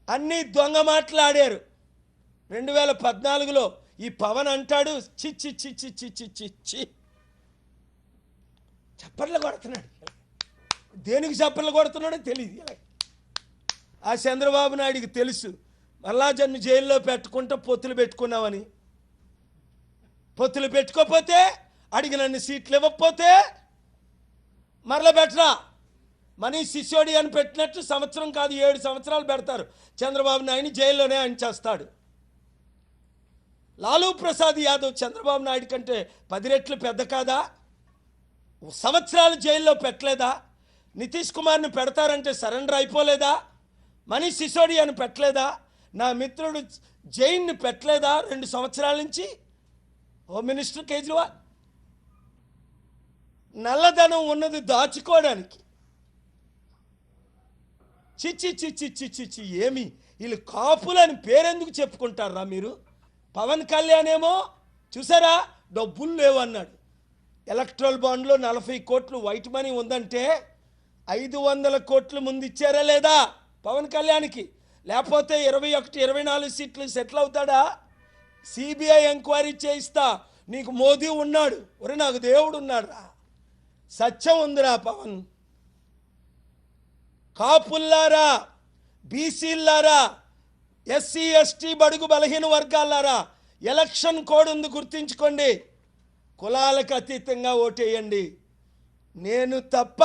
అన్నీ దొంగ మాట్లాడారు. 2014లో ఈ పవన్ అంటాడు చిచ్చి చిచ్చి చిచ్చి చిచ్చి చప్పట్లు కొడుతున్నాడు. దేనికి చప్పట్లు కొడుతున్నాడో తెలియదు. ఆ చంద్రబాబు నాయుడికి తెలుసు మళ్ళా జన్ను జైల్లో పెట్టుకుంటూ పొత్తులు పెట్టుకున్నామని. పొత్తులు పెట్టుకోకపోతే అడిగినన్ని సీట్లు ఇవ్వకపోతే మరల పెట్టరా. మనీష్ సిసోడియా అని పెట్టినట్టు సంవత్సరం కాదు 7 సంవత్సరాలు పెడతారు. చంద్రబాబు నాయుడిని జైల్లోనే ఆయన చేస్తాడు. లాలూ ప్రసాద్ యాదవ్ చంద్రబాబు నాయుడు కంటే 10 రెట్లు పెద్ద కాదా? సంవత్సరాలు జైల్లో పెట్టలేదా? నితీష్ కుమార్ని పెడతారంటే సరెండర్ అయిపోలేదా? మనీష్ సిసోడియాని పెట్టలేదా? నా మిత్రుడు జైన్ని పెట్టలేదా 2 సంవత్సరాల నుంచి? హోమ్ మినిస్టర్ కేజ్రీవాల్ నల్లధనం ఉన్నది దాచుకోవడానికి. చిచ్చి చిచ్చి చిచ్చి ఏమి వీళ్ళు కాపులని పేరెందుకు చెప్పుకుంటారా మీరు? పవన్ కళ్యాణ్ ఏమో చూసారా డబ్బులు లేవు అన్నాడు. ఎలక్ట్రల్ బాండ్లో 40 కోట్లు వైట్ మనీ ఉందంటే 500 కోట్లు ముందు ఇచ్చారా లేదా పవన్ కళ్యాణ్కి? లేకపోతే 21, 24 సీట్లు సెటిల్ అవుతాడా? సిబిఐ ఎంక్వైరీ చేయిస్తా, నీకు మోదీ ఉన్నాడు, ఒరే నాకు దేవుడు ఉన్నాడు రా, సత్యం ఉందిరా పవన్. కాపుల్లారా, బీసీలారా, ఎస్సీ ఎస్టీ బడుగు బలహీన వర్గాలారా, ఎలక్షన్ కోడ్ ఉంది గుర్తించుకోండి. కులాలకు అతీతంగా ఓటేయండి. నేను తప్ప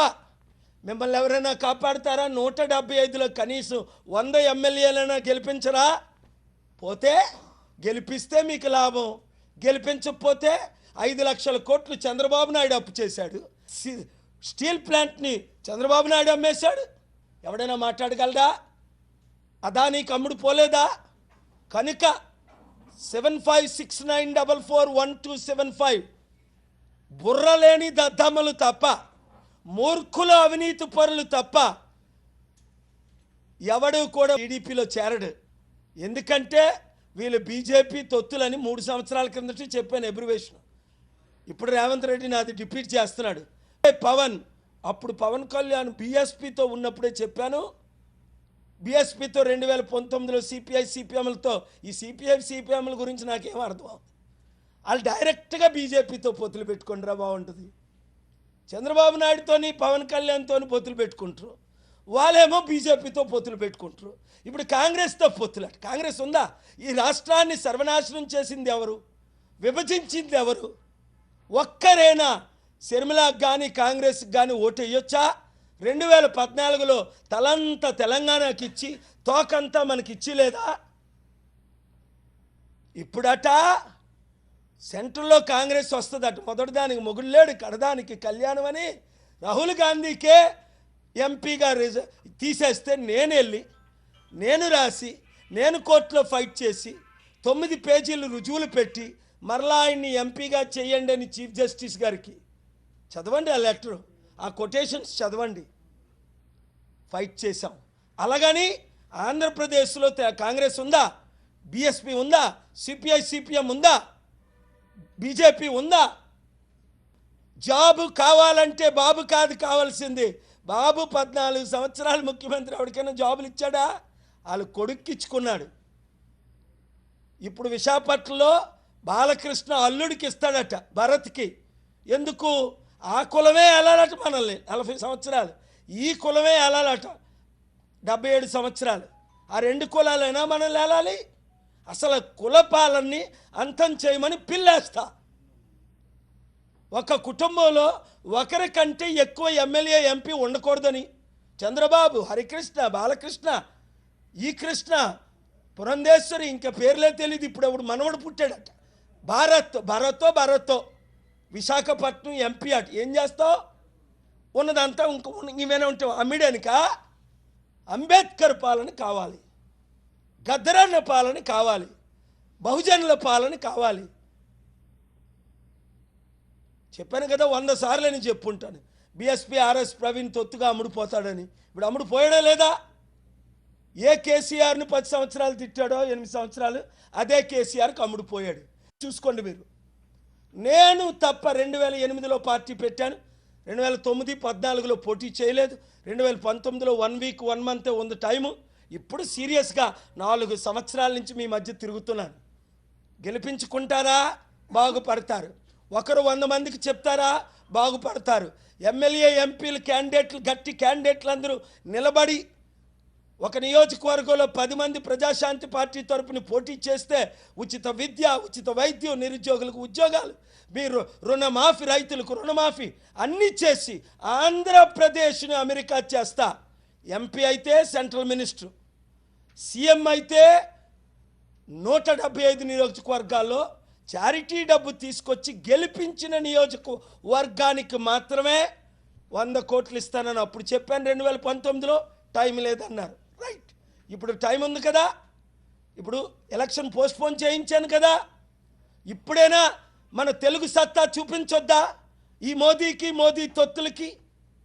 మిమ్మల్ని ఎవరైనా కాపాడుతారా? 175లో కనీసం 100 ఎమ్మెల్యేలైనా గెలిపించరా? పోతే గెలిపిస్తే మీకు లాభం, గెలిపించకపోతే 5 లక్షల కోట్లు చంద్రబాబు నాయుడు అప్పు చేశాడు. స్టీల్ ప్లాంట్ని చంద్రబాబు నాయుడు అమ్మేశాడు. ఎవడైనా మాట్లాడగలరా? అదానికి అమ్ముడు పోలేదా? కనుక 7569441275 బుర్రలేని దద్దమ్మలు తప్ప, మూర్ఖుల అవినీతి పరులు తప్ప ఎవడు కూడా టీడీపీలో చేరడు. ఎందుకంటే వీళ్ళు బీజేపీ తొత్తులని 3 సంవత్సరాల కిందట చెప్పాను ఎబ్రివేషన్. ఇప్పుడు రేవంత్ రెడ్డి నాది రిపీట్ చేస్తున్నాడు. పవన్ అప్పుడు పవన్ కళ్యాణ్ బీఎస్పీతో ఉన్నప్పుడే చెప్పాను. బీఎస్పీతో 2019లో సిపిఐ సిపిఎంలతో, ఈ సిపిఐ సిపిఎంల గురించి నాకేం అర్థం. వాళ్ళు డైరెక్ట్గా బీజేపీతో పొత్తులు పెట్టుకుంటారా బాగుంటుంది. చంద్రబాబు నాయుడుతోని పవన్ కళ్యాణ్తోని పొత్తులు పెట్టుకుంటారు, వాళ్ళేమో బీజేపీతో పొత్తులు పెట్టుకుంటారు. ఇప్పుడు కాంగ్రెస్తో పొత్తులు. కాంగ్రెస్ ఉందా? ఈ రాష్ట్రాన్ని సర్వనాశనం చేసింది ఎవరు? విభజించింది ఎవరు? ఒక్కరేనా శర్మిలాకి కానీ కాంగ్రెస్కి కానీ ఓటు వేయొచ్చా? 2014లో తలంతా తెలంగాణకి ఇచ్చి తోకంతా మనకి ఇచ్చి లేదా? ఇప్పుడట సెంట్రల్లో కాంగ్రెస్ వస్తుందట. మొదటి దానికి మొగుళ్ళేడు, కడదానికి కళ్యాణం అని రాహుల్ గాంధీకే ఎంపీగా తీసేస్తే నేను వెళ్ళి, నేను రాసి, నేను కోర్టులో ఫైట్ చేసి 9 పేజీలు రుజువులు పెట్టి మరలా ఆయన్ని ఎంపీగా చేయండి అని చీఫ్ జస్టిస్ గారికి చదవండి, ఆ లెటరు, ఆ కొటేషన్స్ చదవండి. ఫైట్ చేశాం. అలాగని ఆంధ్రప్రదేశ్లో కాంగ్రెస్ ఉందా? బీఎస్పీ ఉందా? సిపిఐ సిపిఎం ఉందా? బీజేపీ ఉందా? జాబు కావాలంటే బాబు కాదు కావాల్సింది. బాబు 14 సంవత్సరాలు ముఖ్యమంత్రి, ఎవరికైనా జాబులు ఇచ్చాడా? వాళ్ళు కొడుక్కిచ్చుకున్నాడు. ఇప్పుడు విశాఖపట్నంలో బాలకృష్ణ అల్లుడికి ఇస్తాడట, భరత్కి. ఎందుకు? ఆ కులమే వెళ్ళాలట మనల్ని 40 సంవత్సరాలు, ఈ కులమే వెళ్ళాలట 77 సంవత్సరాలు. ఆ 2 కులాలైనా మనల్ని వెళ్ళాలి. అసలు కుల పాలనని అంతం చేయమని పిల్లేస్తా. ఒక కుటుంబంలో ఒకరికంటే ఎక్కువ ఎమ్మెల్యే ఎంపీ ఉండకూడదని చంద్రబాబు, హరికృష్ణ, బాలకృష్ణ, ఈ కృష్ణ, పురంధేశ్వరి, ఇంకా పేర్లే తెలియదు. ఇప్పుడు మనవడు పుట్టాడట భరతో విశాఖపట్నం ఎంపీ అట. ఏం చేస్తావు? ఉన్నదంతా ఇవేనా ఉంటావు అమ్మిడానిక? అంబేద్కర్ పాలన కావాలి, గద్దరన్న పాలన కావాలి, బహుజనుల పాలన కావాలి. చెప్పాను కదా 100 సార్లు అని చెప్పుంటాను. బీఎస్పీ ఆర్ఎస్ ప్రవీణ్ తొత్తుగా అమ్ముడుపోతాడని. ఇప్పుడు అమ్ముడుపోయాడా లేదా? ఏ కేసీఆర్ని 10 సంవత్సరాలు తిట్టాడో 8 సంవత్సరాలు, అదే కేసీఆర్కి అమ్ముడుపోయాడు. చూసుకోండి మీరు. నేను తప్ప 2008లో పార్టీ పెట్టాను, 2009, 14లో పోటీ చేయలేదు, 2019లో 1 వీక్ 1 మంత్ ఉంది టైము, ఇప్పుడు సీరియస్గా 4 సంవత్సరాల నుంచి మీ మధ్య తిరుగుతున్నాను. గెలిపించుకుంటారా, బాగుపడతారు. ఒకరు 100 మందికి చెప్తారా, బాగుపడతారు. ఎమ్మెల్యే ఎంపీలు క్యాండిడేట్లు, గట్టి క్యాండిడేట్లు అందరూ నిలబడి ఒక నియోజకవర్గంలో 10 మంది ప్రజాశాంతి పార్టీ తరపున పోటీ చేస్తే ఉచిత విద్య, ఉచిత వైద్యం, నిరుద్యోగులకు ఉద్యోగాలు, మీరు రుణమాఫీ, రైతులకు రుణమాఫీ అన్నీ చేసి ఆంధ్రప్రదేశ్ని అమెరికా చేస్తా. ఎంపీ అయితే సెంట్రల్ మినిస్టర్, సీఎం అయితే 175 నియోజకవర్గాల్లో చారిటీ డబ్బు తీసుకొచ్చి గెలిపించిన నియోజకవర్గానికి మాత్రమే 100 కోట్లు ఇస్తానని అప్పుడు చెప్పాను. 2019లో టైం లేదన్నారు. రైట్, ఇప్పుడు టైం ఉంది కదా, ఇప్పుడు ఎలక్షన్ పోస్ట్పోన్ చేయించాను కదా, ఇప్పుడైనా మన తెలుగు సత్తా చూపించొద్దా ఈ మోదీకి, మోదీ తొత్తులకి?